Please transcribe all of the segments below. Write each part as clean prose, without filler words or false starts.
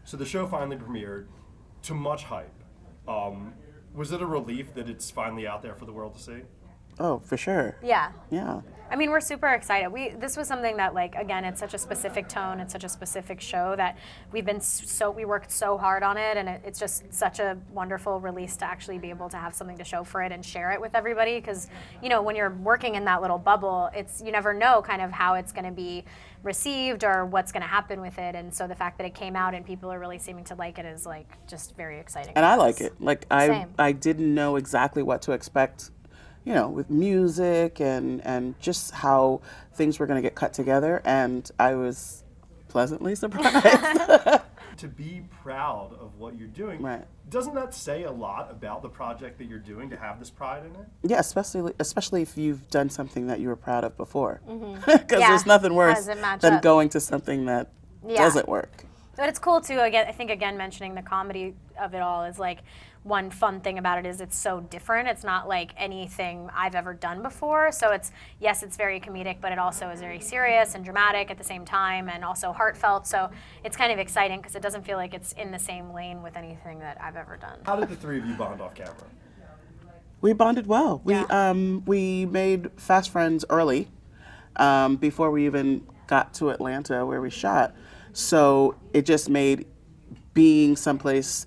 So the show finally premiered to much hype. Was it a relief that it's finally out there for the world to see? Oh, for sure. Yeah. Yeah. I mean, we're super excited. This was something that, like, again, it's such a specific tone, it's such a specific show that we worked so hard on it, and it's just such a wonderful release to actually be able to have something to show for it and share it with everybody. Because, you know, when you're working in that little bubble, you never know kind of how it's going to be received or what's going to happen with it. And so the fact that it came out and people are really seeming to like it is, like, just very exciting. And I like it. Like, Same. I didn't know exactly what to expect, you know, with music and just how things were going to get cut together, and I was pleasantly surprised. To be proud of what you're doing, Right. doesn't that say a lot about the project that you're doing to have this pride in it? Yeah, especially if you've done something that you were proud of before, because Yeah. there's nothing How worse does it match than up? going to something that Yeah. doesn't work. But it's cool too. Again, I think mentioning the comedy of it all is like one fun thing about it is it's so different. It's not like anything I've ever done before. So it's very comedic, but it also is very serious and dramatic at the same time, and also heartfelt. So it's kind of exciting because it doesn't feel like it's in the same lane with anything that I've ever done. How did the three of you bond off camera? We bonded well. Yeah. We made fast friends early, before we even got to Atlanta where we shot. So it just made being someplace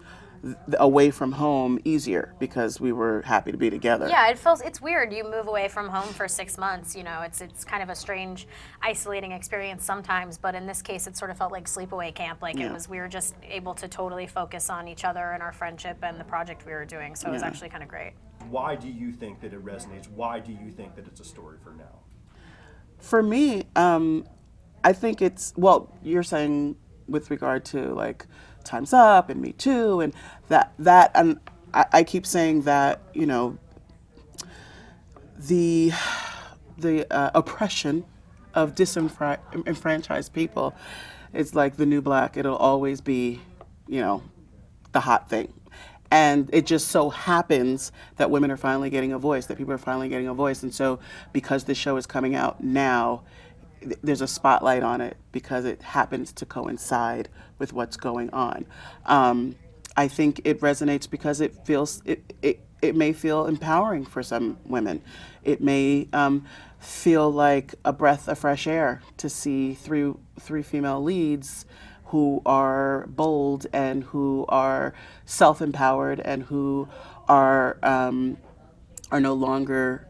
away from home easier because we were happy to be together. Yeah, it's weird. You move away from home for 6 months. You know, it's kind of a strange, isolating experience sometimes. But in this case, it sort of felt like sleepaway camp. Like Yeah. we were just able to totally focus on each other and our friendship and the project we were doing. So it was actually kind of great. Why do you think that it resonates? Why do you think that it's a story for now? For me, I think it's, well, you're saying with regard to like Time's Up and Me Too and that and I keep saying that, you know, the oppression of disenfranchised people is like the new black. It'll always be, you know, the hot thing. And it just so happens that women are finally getting a voice, that people are finally getting a voice. And so because the show is coming out now, there's a spotlight on it because it happens to coincide with what's going on. I think it resonates because it feels, it may feel empowering for some women. It may feel like a breath of fresh air to see three female leads who are bold and who are self-empowered and who are no longer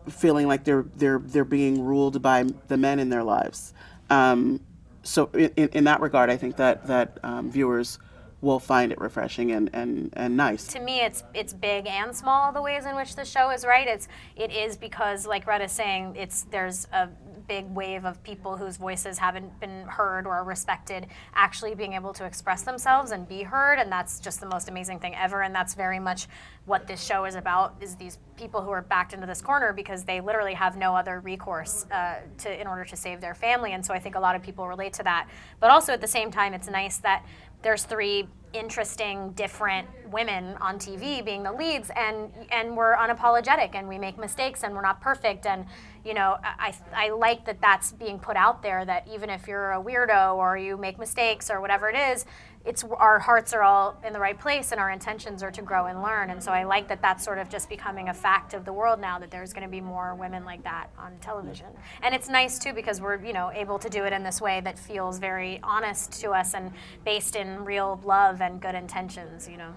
feeling like they're being ruled by the men in their lives. So in that regard, I think that viewers will find it refreshing and nice. To me, it's big and small the ways in which the show is, right. It is because, like Retta's saying, there's a big wave of people whose voices haven't been heard or respected actually being able to express themselves and be heard, and that's just the most amazing thing ever. And that's very much what this show is about, is these people who are backed into this corner because they literally have no other recourse in order to save their family. And so I think a lot of people relate to that. But also at the same time, it's nice that there's three interesting, different women on TV being the leads, and we're unapologetic, and we make mistakes, and we're not perfect. And you know, I like that that's being put out there, that even if you're a weirdo or you make mistakes or whatever it is, our hearts are all in the right place and our intentions are to grow and learn. And so I like that that's sort of just becoming a fact of the world now, that there's going to be more women like that on television. And it's nice too because we're, you know, able to do it in this way that feels very honest to us and based in real love and good intentions, you know.